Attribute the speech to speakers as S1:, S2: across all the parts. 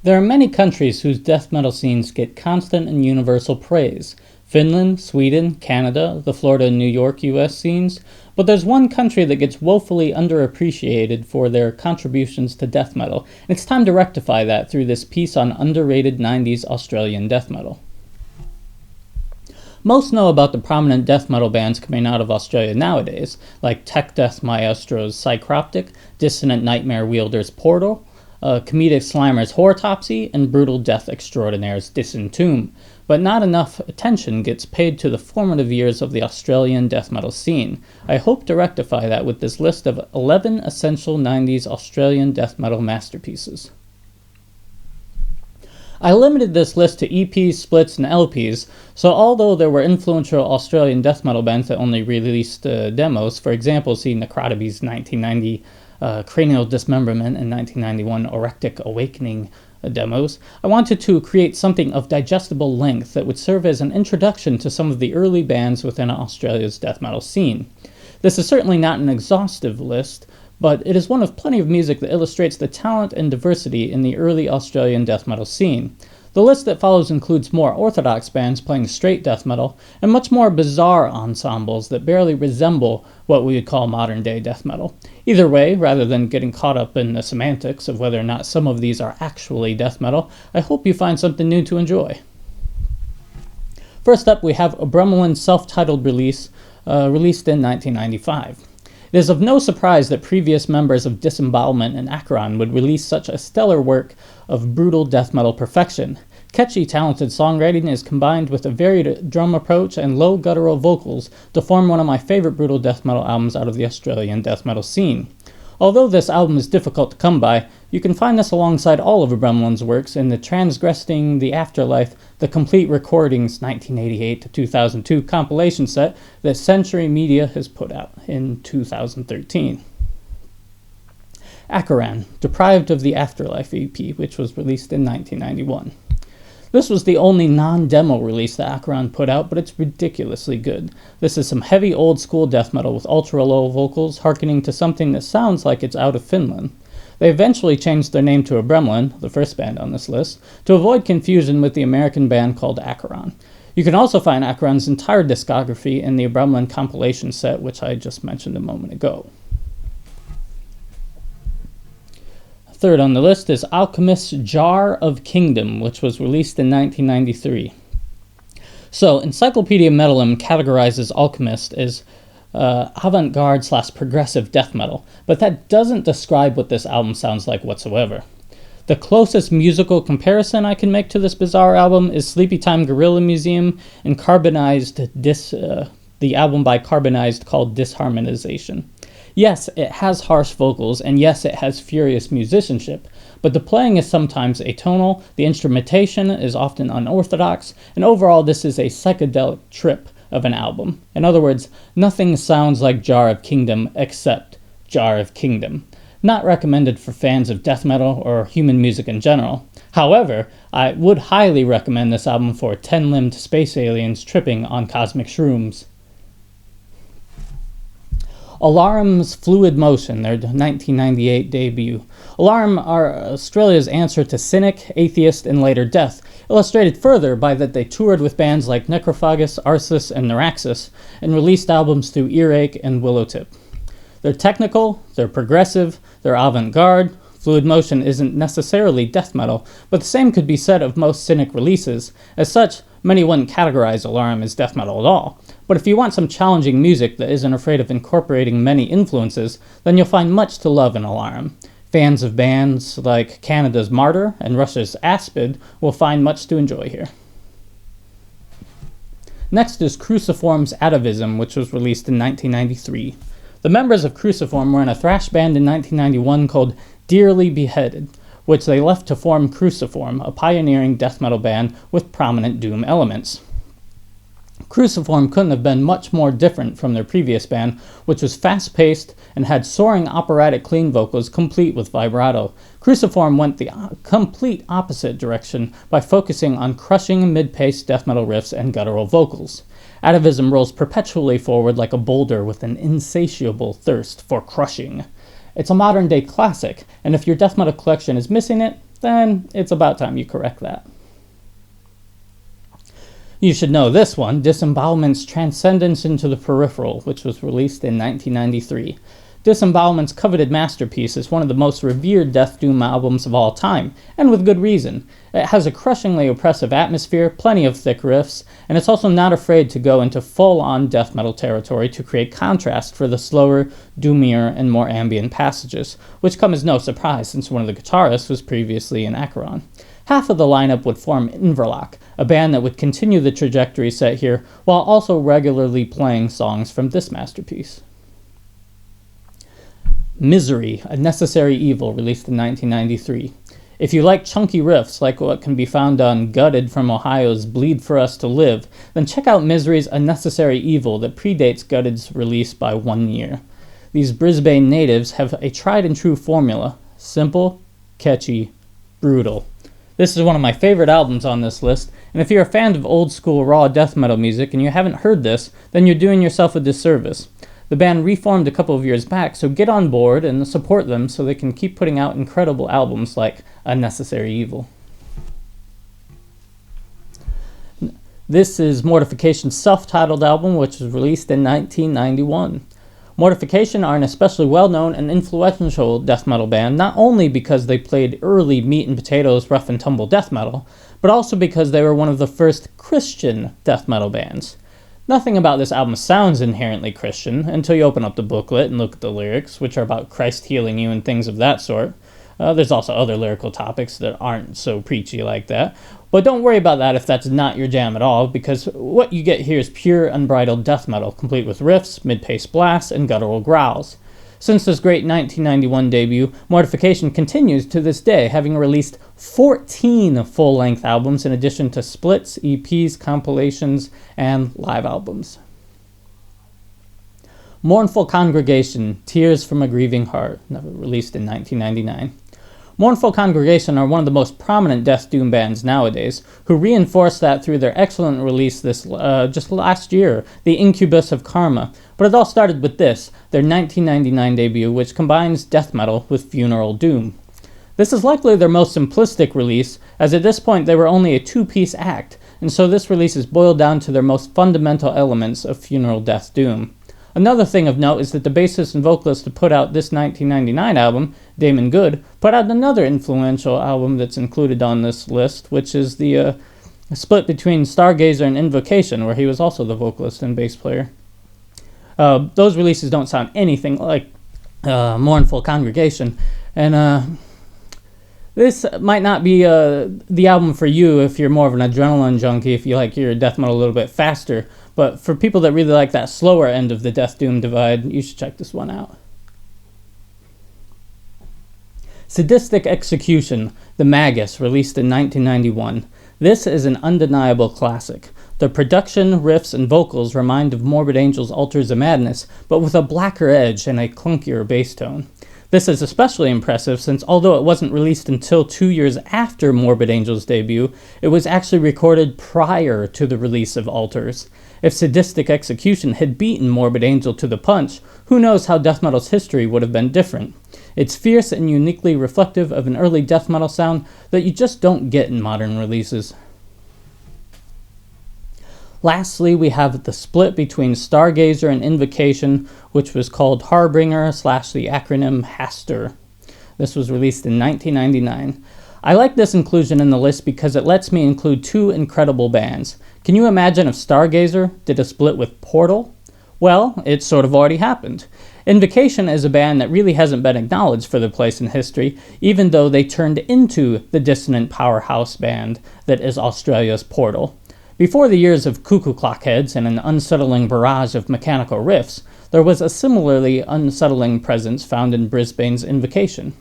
S1: There are many countries whose death metal scenes get constant and universal praise. Finland, Sweden, Canada, the Florida and New York US scenes, but there's one country that gets woefully underappreciated for their contributions to death metal, and it's time to rectify that through this piece on underrated 90s Australian death metal. Most know about the prominent death metal bands coming out of Australia nowadays, like tech death maestros Psychroptic, Dissonant Nightmare Wielders Portal, comedic slimers Hortopsy, and brutal death extraordinaires Disentomb, but not enough attention gets paid to the formative years of the Australian death metal scene. I hope to rectify that with this list of 11 essential 90s Australian death metal masterpieces. I limited this list to EPs, splits, and LPs, so although there were influential Australian death metal bands that only released demos, for example, see Necrotomies 1990, Cranial Dismemberment, and 1991 Orectic Awakening demos, I wanted to create something of digestible length that would serve as an introduction to some of the early bands within Australia's death metal scene. This is certainly not an exhaustive list, but it is one of plenty of music that illustrates the talent and diversity in the early Australian death metal scene. The list that follows includes more orthodox bands playing straight death metal, and much more bizarre ensembles that barely resemble what we would call modern-day death metal. Either way, rather than getting caught up in the semantics of whether or not some of these are actually death metal, I hope you find something new to enjoy. First up, we have Abramelin's self-titled release, released in 1995. It is of no surprise that previous members of Disembowelment and Akron would release such a stellar work of brutal death metal perfection. Catchy, talented songwriting is combined with a varied drum approach and low guttural vocals to form one of my favorite brutal death metal albums out of the Australian death metal scene. Although this album is difficult to come by, you can find this alongside all of Abramelin's works in the Transgressing the Afterlife, the Complete Recordings 1988 to 2002 compilation set that Century Media has put out in 2013. Akron, Deprived of the Afterlife EP, which was released in 1991. This was the only non-demo release that Akron put out, but it's ridiculously good. This is some heavy old-school death metal with ultra-low vocals, harkening to something that sounds like it's out of Finland. They eventually changed their name to Abramelin, the first band on this list, to avoid confusion with the American band called Akron. You can also find Akron's entire discography in the Abramelin compilation set, which I just mentioned a moment ago. Third on the list is Alchemist's Jar of Kingdom, which was released in 1993. So, Encyclopedia Metalum categorizes Alchemist as avant-garde / progressive death metal, but that doesn't describe what this album sounds like whatsoever. The closest musical comparison I can make to this bizarre album is Sleepytime Gorilla Museum and the album by Carbonized called Disharmonization. Yes, it has harsh vocals, and yes, it has furious musicianship, but the playing is sometimes atonal, the instrumentation is often unorthodox, and overall this is a psychedelic trip of an album. In other words, nothing sounds like Jar of Kingdom except Jar of Kingdom. Not recommended for fans of death metal or human music in general. However, I would highly recommend this album for 10-limbed space aliens tripping on cosmic shrooms. Alarm's Fluid Motion, their 1998 debut. Alarm are Australia's answer to Cynic, Atheist, and later Death, illustrated further by that they toured with bands like Necrophagus, Arsis, and Neuraxis, and released albums through Earache and Willowtip. They're technical, they're progressive, they're avant-garde. Fluid Motion isn't necessarily death metal, but the same could be said of most Cynic releases. As such, many wouldn't categorize Alarm as death metal at all. But if you want some challenging music that isn't afraid of incorporating many influences, then you'll find much to love in Alarm. Fans of bands like Canada's Martyr and Russia's Aspid will find much to enjoy here. Next is Cruciform's Atavism, which was released in 1993. The members of Cruciform were in a thrash band in 1991 called Dearly Beheaded, which they left to form Cruciform, a pioneering death metal band with prominent doom elements. Cruciform couldn't have been much more different from their previous band, which was fast-paced and had soaring operatic clean vocals complete with vibrato. Cruciform went the complete opposite direction by focusing on crushing mid-paced death metal riffs and guttural vocals. Atavism rolls perpetually forward like a boulder with an insatiable thirst for crushing. It's a modern-day classic, and if your death metal collection is missing it, then it's about time you correct that. You should know this one, Disembowelment's Transcendence into the Peripheral, which was released in 1993. Disembowelment's coveted masterpiece is one of the most revered death doom albums of all time, and with good reason. It has a crushingly oppressive atmosphere, plenty of thick riffs, and it's also not afraid to go into full-on death metal territory to create contrast for the slower, doomier, and more ambient passages, which come as no surprise since one of the guitarists was previously in Akron. Half of the lineup would form Inverloch, a band that would continue the trajectory set here, while also regularly playing songs from this masterpiece. Misery, A Necessary Evil, released in 1993. If you like chunky riffs like what can be found on Gutted from Ohio's Bleed For Us to Live, then check out Misery's A Necessary Evil that predates Gutted's release by 1 year. These Brisbane natives have a tried and true formula: simple, catchy, brutal. This is one of my favorite albums on this list, and if you're a fan of old school raw death metal music and you haven't heard this, then you're doing yourself a disservice. The band reformed a couple of years back, so get on board and support them so they can keep putting out incredible albums like A Necessary Evil. This is Mortification's self-titled album, which was released in 1991. Mortification are an especially well-known and influential death metal band, not only because they played early meat and potatoes rough and tumble death metal, but also because they were one of the first Christian death metal bands. Nothing about this album sounds inherently Christian until you open up the booklet and look at the lyrics, which are about Christ healing you and things of that sort. There's also other lyrical topics that aren't so preachy like that. But don't worry about that if that's not your jam at all, because what you get here is pure, unbridled death metal, complete with riffs, mid-paced blasts, and guttural growls. Since this great 1991 debut, Mortification continues to this day, having released 14 full-length albums in addition to splits, EPs, compilations, and live albums. Mournful Congregation, Tears from a Grieving Heart, released in 1999. Mournful Congregation are one of the most prominent death doom bands nowadays, who reinforced that through their excellent release just last year, The Incubus of Karma. But it all started with this, their 1999 debut, which combines death metal with funeral doom. This is likely their most simplistic release, as at this point they were only a two-piece act, and so this release is boiled down to their most fundamental elements of funeral death doom. Another thing of note is that the bassist and vocalist to put out this 1999 album, Damon Good, put out another influential album that's included on this list, which is the split between Stargazer and Invocation, where he was also the vocalist and bass player. Those releases don't sound anything like Mournful Congregation, and this might not be the album for you if you're more of an adrenaline junkie, if you like your death metal a little bit faster. But for people that really like that slower end of the death doom divide, you should check this one out. Sadistic Execution, The Magus, released in 1991. This is an undeniable classic. The production, riffs, and vocals remind of Morbid Angel's Altars of Madness, but with a blacker edge and a clunkier bass tone. This is especially impressive since although it wasn't released until 2 years after Morbid Angel's debut, it was actually recorded prior to the release of Altars. If Sadistic Execution had beaten Morbid Angel to the punch, who knows how death metal's history would have been different. It's fierce and uniquely reflective of an early death metal sound that you just don't get in modern releases. Lastly, we have the split between Stargazer and Invocation, which was called Harbinger / the acronym Hastur. This was released in 1999. I like this inclusion in the list because it lets me include two incredible bands. Can you imagine if Stargazer did a split with Portal? Well, it sort of already happened. Invocation is a band that really hasn't been acknowledged for their place in history, even though they turned into the dissonant powerhouse band that is Australia's Portal. Before the years of cuckoo clock heads and an unsettling barrage of mechanical riffs, there was a similarly unsettling presence found in Brisbane's Invocation.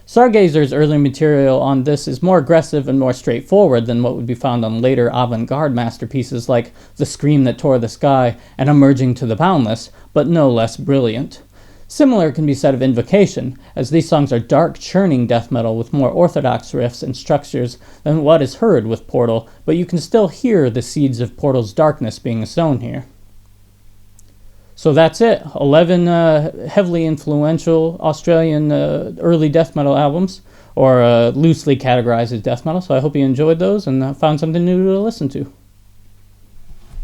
S1: Stargazer's early material on this is more aggressive and more straightforward than what would be found on later avant-garde masterpieces like The Scream That Tore the Sky and Emerging to the Boundless, but no less brilliant. Similar can be said of Invocation, as these songs are dark, churning death metal with more orthodox riffs and structures than what is heard with Portal, but you can still hear the seeds of Portal's darkness being sown here. So that's it. 11 heavily influential Australian early death metal albums, or loosely categorized as death metal. So I hope you enjoyed those and found something new to listen to.